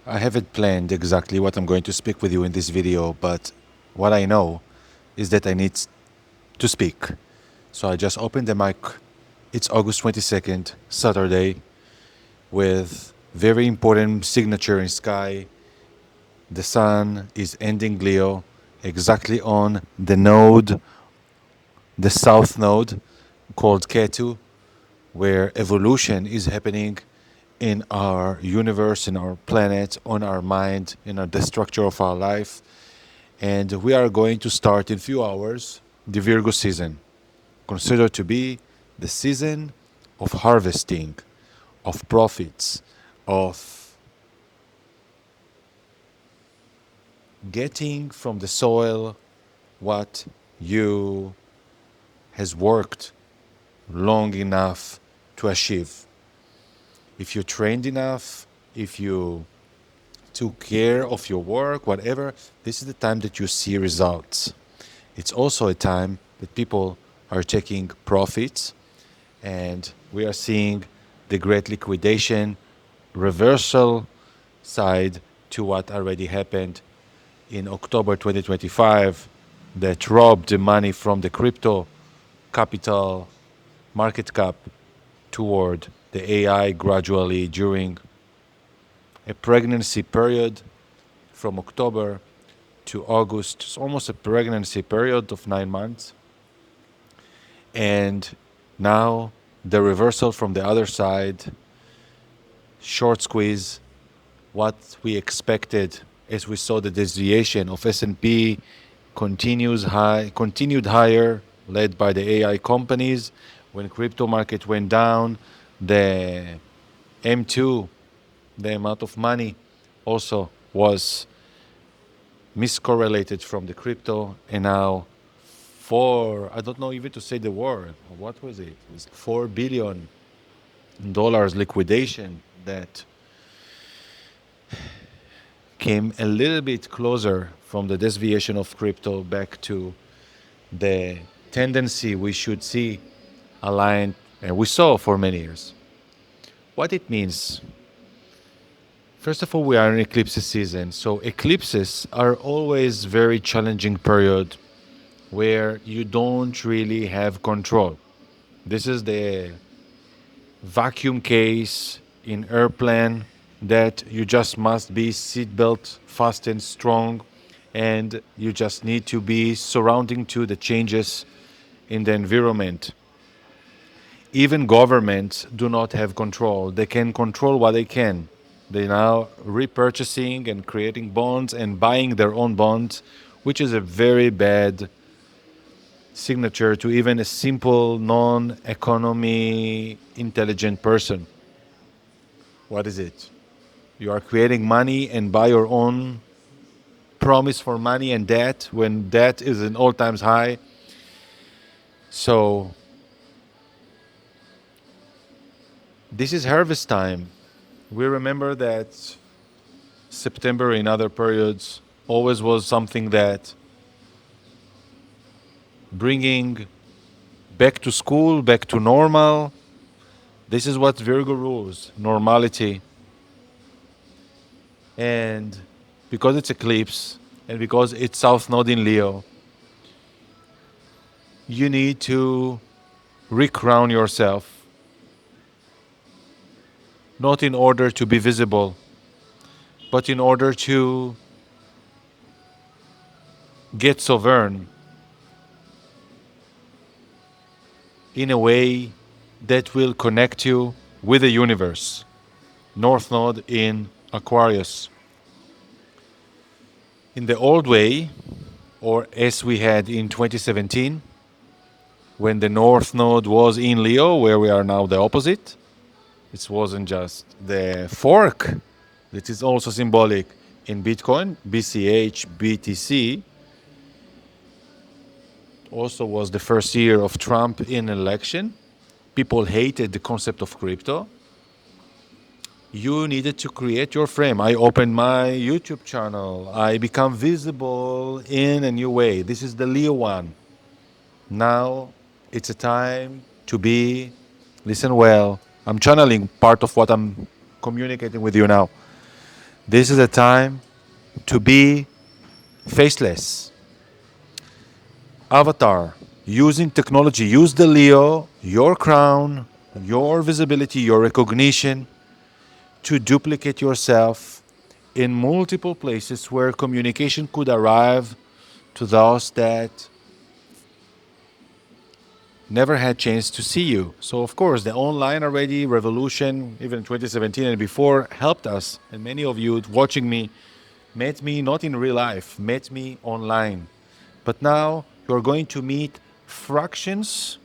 I haven't planned exactly what I'm going to speak with you in this video, but what I know is that I need to speak. So I just opened the mic. It's August 22nd, Saturday, with very important signature in sky. The sun is ending Leo exactly on the node, the south node called Ketu, where evolution is happening in our universe, in our planet, on our mind, the structure of our life. And we are going to start in a few hours the Virgo season, considered to be the season of harvesting, of profits, of getting from the soil what you has worked long enough to achieve. If you trained enough, if you took care of your work, whatever, this is the time that you see results. It's also a time that people are taking profits, and we are seeing the great liquidation reversal side to what already happened in October 2025 that robbed the money from the crypto capital market cap toward the AI gradually during a pregnancy period from October to August. It's almost a pregnancy period of 9 months. And now the reversal from the other side, short squeeze, what we expected as we saw the deviation of S&P continued higher, led by the AI companies. When crypto market went down, the M2, the amount of money, also was miscorrelated from the crypto, and now I don't know even to say the word. What was it? It's $4 billion liquidation that came a little bit closer from the deviation of crypto back to the tendency we should see aligned, and we saw for many years. What it means, first of all, we are in eclipse season, so eclipses are always very challenging period where you don't really have control. This is the vacuum case in airplane that you just must be seatbelt fast and strong, and you just need to be surrounding to the changes in the environment. Even governments do not have control. They can control what they can. They now repurchasing and creating bonds and buying their own bonds, which is a very bad signature to even a simple non-economy intelligent person. What is it? You are creating money and buy your own promise for money and debt when debt is an all times high. So this is harvest time. We remember that September in other periods always was something that bringing back to school, back to normal. This is what Virgo rules, normality. And because it's eclipse and because it's South Node in Leo, you need to recrown yourself, not in order to be visible, but in order to get sovereign in a way that will connect you with the universe. North Node in Aquarius. In the old way, or as we had in 2017, when the North Node was in Leo, where we are now the opposite, it wasn't just the fork that is also symbolic in Bitcoin, BCH, BTC. Also was the first year of Trump in election. People hated the concept of crypto. You needed to create your frame. I opened my YouTube channel. I become visible in a new way. This is the Leo one. Now it's a time to be, listen well, I'm channeling part of what I'm communicating with you now. This is a time to be faceless. Avatar, using technology, use the Leo, your crown, your visibility, your recognition to duplicate yourself in multiple places where communication could arrive to those that never had chance to see you. So of course the online already revolution, even 2017 and before, helped us. And many of you watching me met me not in real life, met me online. But now you're going to meet fractions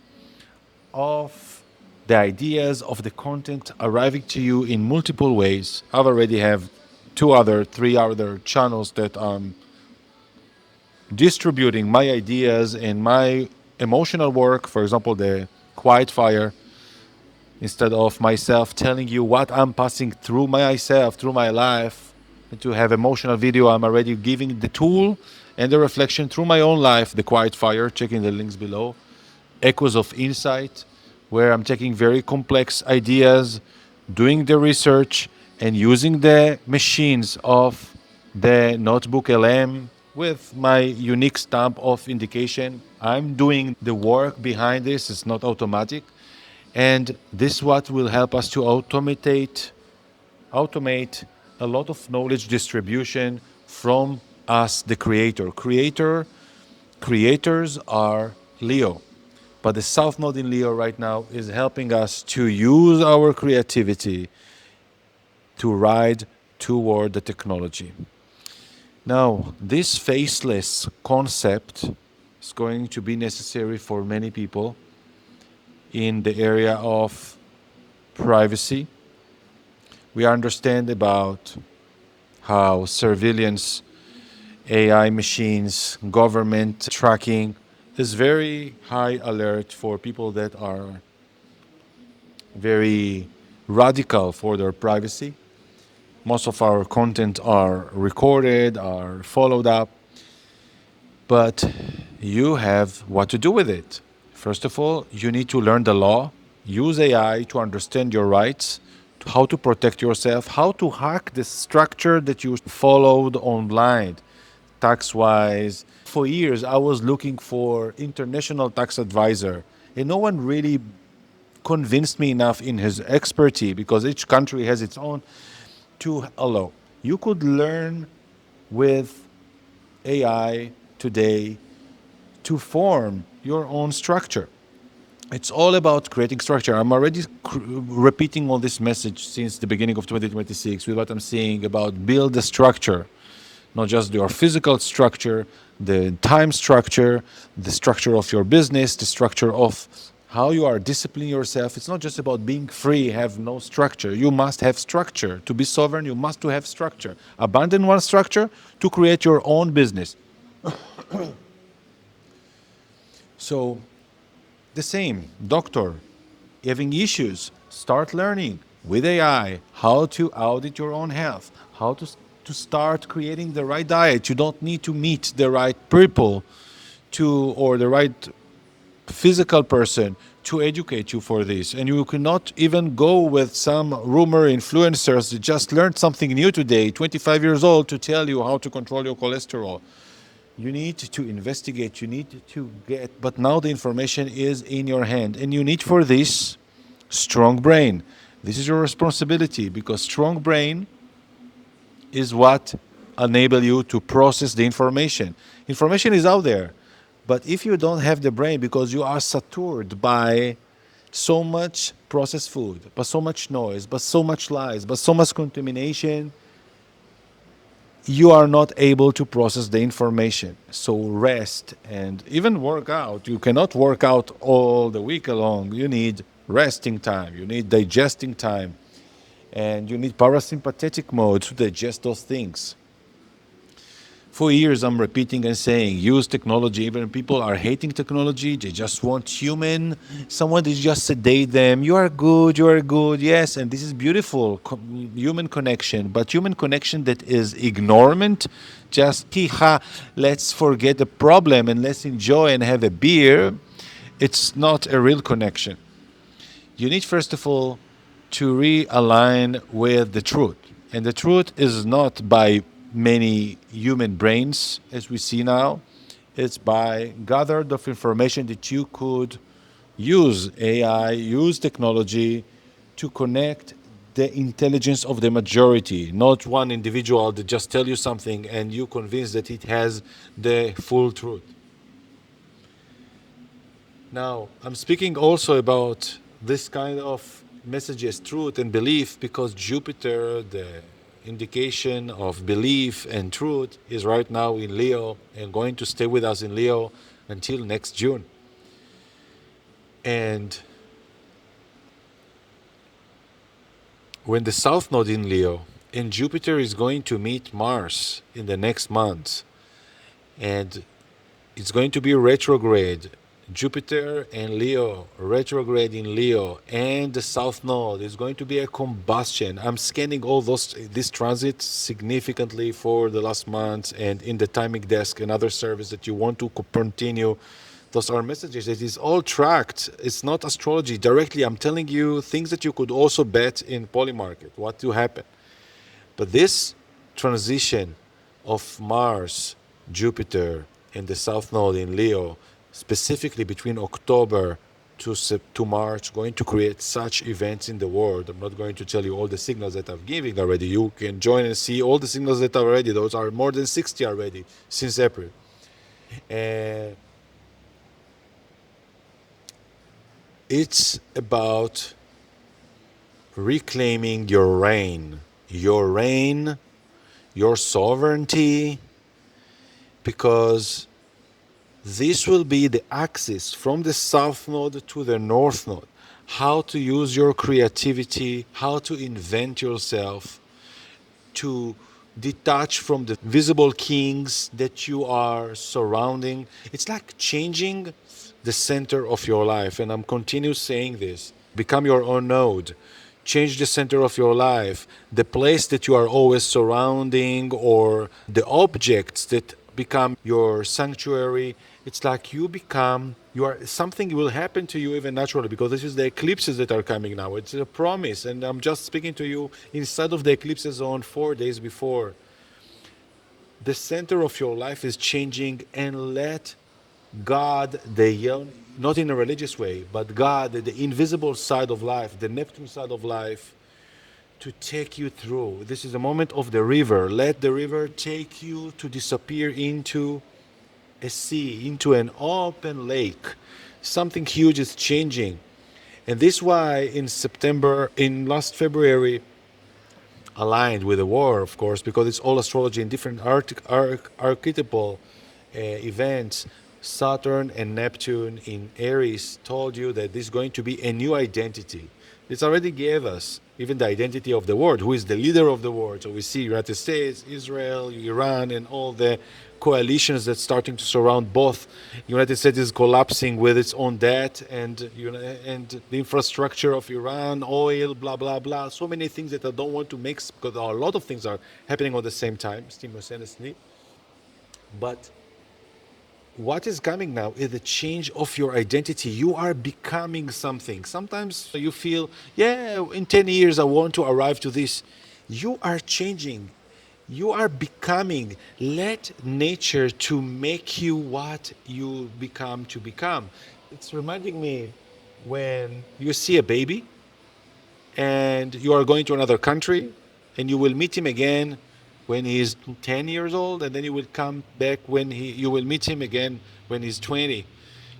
of the ideas of the content arriving to you in multiple ways. I've already have three other channels that I'm distributing my ideas and my emotional work. For example, the Quiet Fire. Instead of myself telling you what I'm passing through myself, through my life, and to have emotional video, I'm already giving the tool and the reflection through my own life. The Quiet Fire, checking the links below. Echoes of Insight, where I'm taking very complex ideas, doing the research, and using the machines of the Notebook LM with my unique stamp of indication. I'm doing the work behind this, it's not automatic. And this what will help us to automate a lot of knowledge distribution from us, the creators are Leo. But the South Node in Leo right now is helping us to use our creativity to ride toward the technology. Now, this faceless concept is going to be necessary for many people in the area of privacy. We understand about how surveillance, AI machines, government tracking is very high alert for people that are very radical for their privacy. Most of our content are recorded, are followed up, but you have what to do with it. First of all, you need to learn the law, use AI to understand your rights, how to protect yourself, how to hack the structure that you followed online, tax-wise. For years, I was looking for international tax advisor, and no one really convinced me enough in his expertise because each country has its own to allow. You could learn with AI today to form your own structure. It's all about creating structure. I'm already repeating all this message since the beginning of 2026 with what I'm saying about build the structure, not just your physical structure, the time structure, the structure of your business, the structure of how you are disciplining yourself. It's not just about being free, have no structure. You must have structure. To be sovereign, you must to have structure. Abandon one structure to create your own business. So the same, doctor, having issues, start learning with AI how to audit your own health, how to start creating the right diet. You don't need to meet the right people or the right physical person to educate you for this. And you cannot even go with some rumor influencers that just learned something new today, 25 years old, to tell you how to control your cholesterol. You need to investigate, you need to get, but now the information is in your hand. And you need for this strong brain. This is your responsibility because strong brain is what enable you to process the information. Information is out there. But if you don't have the brain because you are saturated by so much processed food, but so much noise, but so much lies, but so much contamination, you are not able to process the information. So rest and even work out. You cannot work out all the week long. You need resting time. You need digesting time. And you need parasympathetic mode to digest those things. For years, I'm repeating and saying, use technology. Even people are hating technology. They just want someone to just sedate them. You are good. Yes, and this is beautiful, human connection. But human connection that is ignorement, just, let's forget the problem and let's enjoy and have a beer. It's not a real connection. You need, first of all, to realign with the truth. And the truth is not by many human brains as we see now. It's by gathered of information that you could use AI, use technology to connect the intelligence of the majority, not one individual that just tell you something and you convinced that it has the full truth. Now, I'm speaking also about this kind of messages, truth and belief, because Jupiter, the indication of belief and truth, is right now in Leo and going to stay with us in Leo until next June. And when the South Node in Leo and Jupiter is going to meet Mars in the next month, and it's going to be retrograde. Jupiter and Leo, retrograde in Leo, and the South Node is going to be a combustion. I'm scanning all this transit significantly for the last month, and in the timing desk and other service that you want to continue. Those are messages. It is all tracked. It's not astrology directly. I'm telling you things that you could also bet in Polymarket, what to happen. But this transition of Mars, Jupiter, and the South Node in Leo, specifically between October to March, going to create such events in the world. I'm not going to tell you all the signals that I'm giving already. You can join and see all the signals that are already. Those are more than 60 already since April. And it's about reclaiming your reign, your sovereignty, because this will be the axis from the South Node to the North Node. How to use your creativity, how to invent yourself, to detach from the visible kings that you are surrounding. It's like changing the center of your life. And I'm continue saying this. Become your own node. Change the center of your life. The place that you are always surrounding, or the objects that become your sanctuary. It's like something will happen to you even naturally, because this is the eclipses that are coming now. It's a promise. And I'm just speaking to you inside of the eclipse zone 4 days before. The center of your life is changing, and let God, not in a religious way, but God, the invisible side of life, the Neptune side of life, to take you through. This is a moment of the river. Let the river take you to disappear into a sea, into an open lake. Something huge is changing. And this is why in last February, aligned with the war, of course, because it's all astrology in different archetypal events. Saturn and Neptune in Aries told you that this is going to be a new identity. This already gave us even the identity of the world, who is the leader of the world. So we see United States, Israel, Iran, and all the coalitions that's starting to surround both. United States is collapsing with its own debt, and the infrastructure of Iran, oil, blah blah blah. So many things that I don't want to mix, because a lot of things are happening at the same time, simultaneously. But what is coming now is the change of your identity. You are becoming something. Sometimes you feel, yeah, in 10 years I want to arrive to this. You are changing. You are becoming. Let nature to make you what you become to become. It's reminding me when you see a baby and you are going to another country, and you will meet him again when he's 10 years old, and then you will come back you will meet him again when he's 20.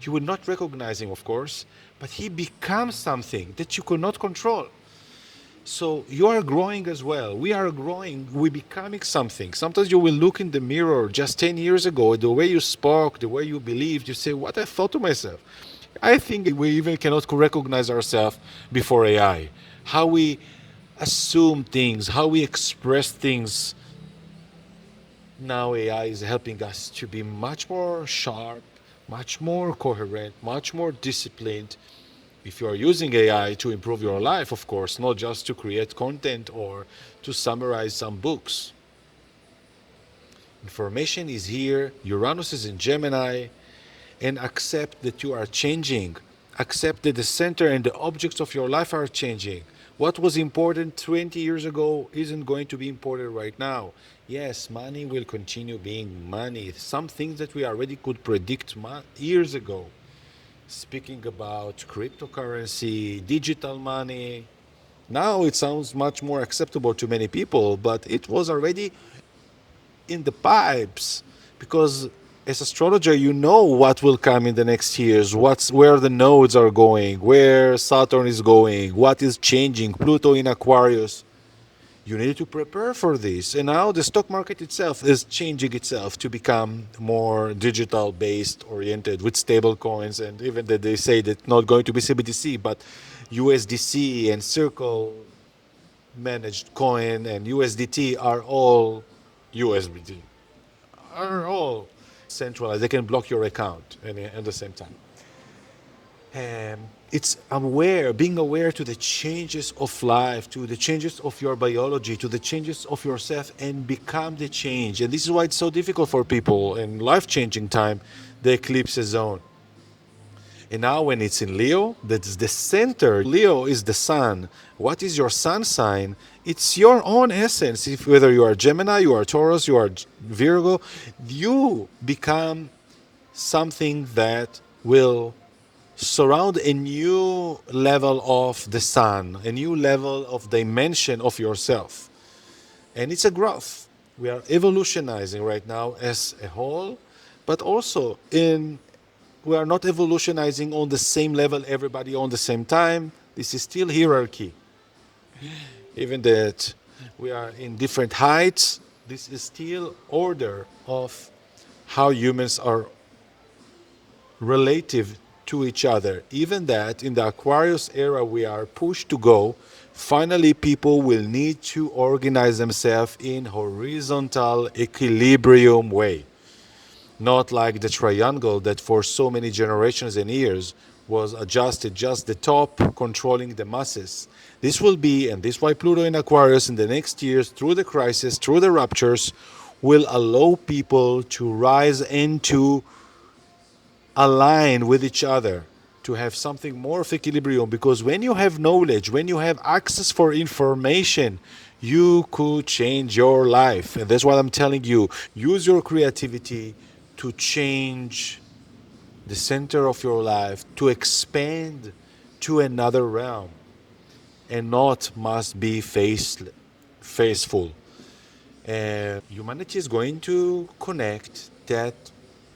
You will not recognize him, of course, but he becomes something that you could not control. So you are growing as well. We are growing. We're becoming something. Sometimes you will look in the mirror just 10 years ago, the way you spoke, the way you believed, you say, what I thought to myself. I think we even cannot recognize ourselves before AI. How we assume things, how we express things. Now AI is helping us to be much more sharp, much more coherent, much more disciplined. If you are using AI to improve your life, of course, not just to create content or to summarize some books. Information is here. Uranus is in Gemini. And accept that you are changing. Accept that the center and the objects of your life are changing. What was important 20 years ago isn't going to be important right now. Yes, money will continue being money. Some things that we already could predict years ago. Speaking about cryptocurrency, digital money, now it sounds much more acceptable to many people, but it was already in the pipes because as astrologer you know what will come in the next years, what's where the nodes are going, where Saturn is going, what is changing, Pluto in Aquarius. You need to prepare for this. And now the stock market itself is changing itself to become more digital based oriented with stable coins, and even that they say that not going to be CBDC but USDC and Circle managed coin and USDT are all USDT are all centralized. They can block your account at the same time. It's aware, being aware to the changes of life, to the changes of your biology, to the changes of yourself, and become the change. And this is why it's so difficult for people in life-changing time, the eclipse zone. And now when it's in Leo, that's the center. Leo is the sun. What is your sun sign? It's your own essence. If whether you are Gemini, you are Taurus, you are Virgo, you become something that will surround a new level of the sun, a new level of dimension of yourself. And it's a growth. We are evolutionizing right now as a whole, but also in we are not evolutionizing on the same level, everybody on the same time. This is still hierarchy. Even that we are in different heights, this is still order of how humans are relative to each other. Even that in the Aquarius era we are pushed to go, finally people will need to organize themselves in horizontal equilibrium way. Not like the triangle that for so many generations and years was adjusted just the top controlling the masses. This will be, and this is why Pluto in Aquarius in the next years, through the crisis, through the ruptures, will allow people to rise into align with each other, to have something more of equilibrium. Because when you have knowledge, when you have access for information, you could change your life. And that's what I'm telling you. Use your creativity to change the center of your life, to expand to another realm, and not must be faceful. Humanity is going to connect that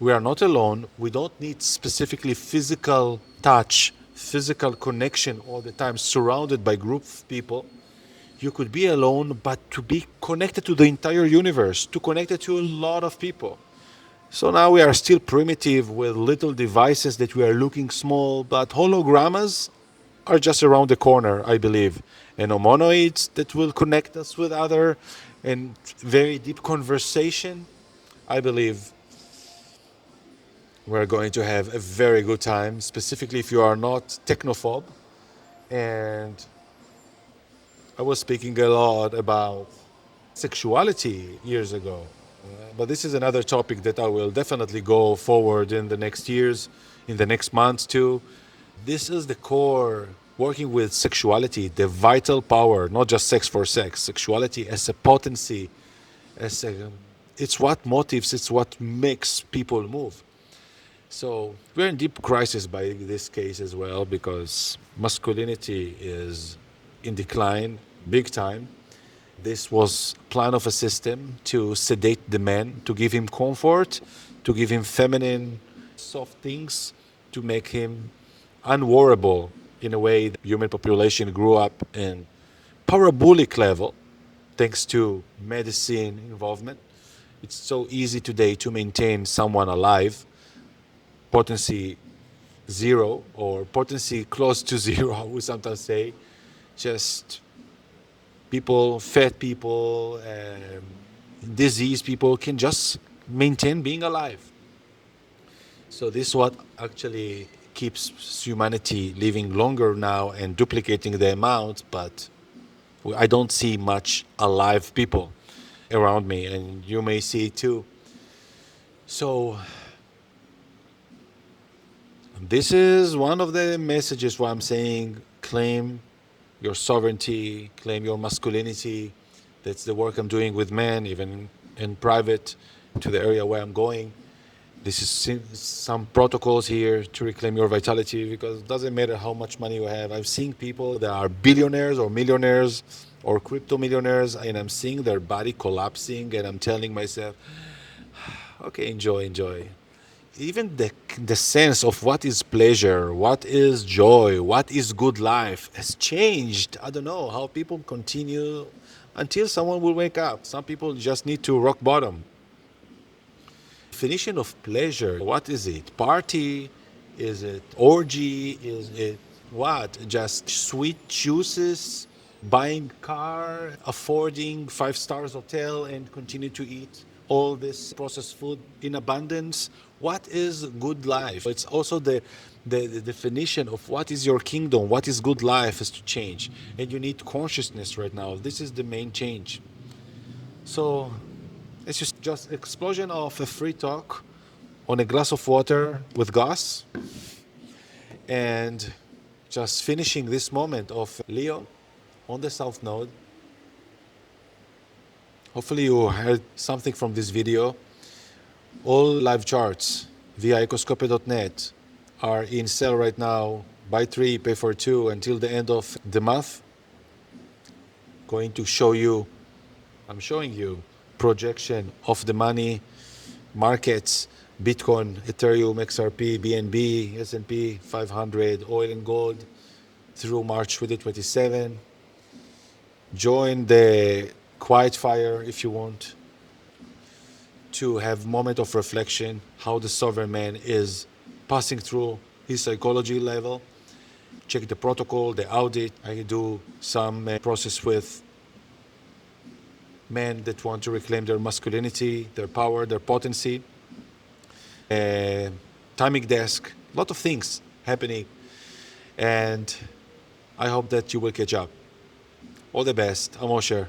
we are not alone. We don't need specifically physical touch, physical connection all the time, surrounded by group of people. You could be alone, but to be connected to the entire universe, to connect to a lot of people. So now we are still primitive with little devices that we are looking small, but hologrammas are just around the corner, I believe. And hominoids that will connect us with other and very deep conversation. I believe we're going to have a very good time, specifically if you are not technophobe. And I was speaking a lot about sexuality years ago. But this is another topic that I will definitely go forward in the next years, in the next months too. This is the core, working with sexuality, the vital power, not just sex for sex, sexuality as a potency, as a, it's what motives, it's what makes people move. So we're in deep crisis by this case as well because masculinity is in decline big time. This was plan of a system to sedate the man, to give him comfort, to give him feminine, soft things, to make him unwarrable in a way. The human population grew up in parabolic level thanks to medicine involvement. It's so easy today to maintain someone alive, potency zero or potency close to zero, we sometimes say. Just people, fat people, diseased people can just maintain being alive. So this is what actually keeps humanity living longer now and duplicating the amount, but I don't see much alive people around me, and you may see it too. So this is one of the messages where I'm saying claim your sovereignty, claim your masculinity. That's the work I'm doing with men, even in private, to the area where I'm going. This is some protocols here to reclaim your vitality, because it doesn't matter how much money you have. I'm seeing people that are billionaires or millionaires or crypto millionaires, and I'm seeing their body collapsing, and I'm telling myself, okay, enjoy, enjoy. Even the sense of what is pleasure, what is joy, what is good life has changed. I don't know how people continue until someone will wake up. Some people just need to rock bottom. Definition of pleasure, what is it? Party? Is it orgy? Is it what? Just sweet juices, buying car, affording 5 stars hotel, and continue to eat all this processed food in abundance? What is good life? It's also the definition of what is your kingdom, what is good life has to change. And you need consciousness right now. This is the main change. So it's just explosion of a free talk on a glass of water with gas, and just finishing this moment of Leo on the South Node. Hopefully you heard something from this video. All live charts via ecoscopy.net are in sale right now. Buy 3, pay for 2 until the end of the month. Going to show you, I'm showing you projection of the money markets, Bitcoin, Ethereum, XRP, BNB, S&P 500, oil and gold through March 2027. Join the quiet fire if you want to have moment of reflection, how the sovereign man is passing through his psychology level. Check the protocol, the audit. I do some process with men that want to reclaim their masculinity, their power, their potency. Timing desk, a lot of things happening. And I hope that you will catch up. All the best. I'm Osher.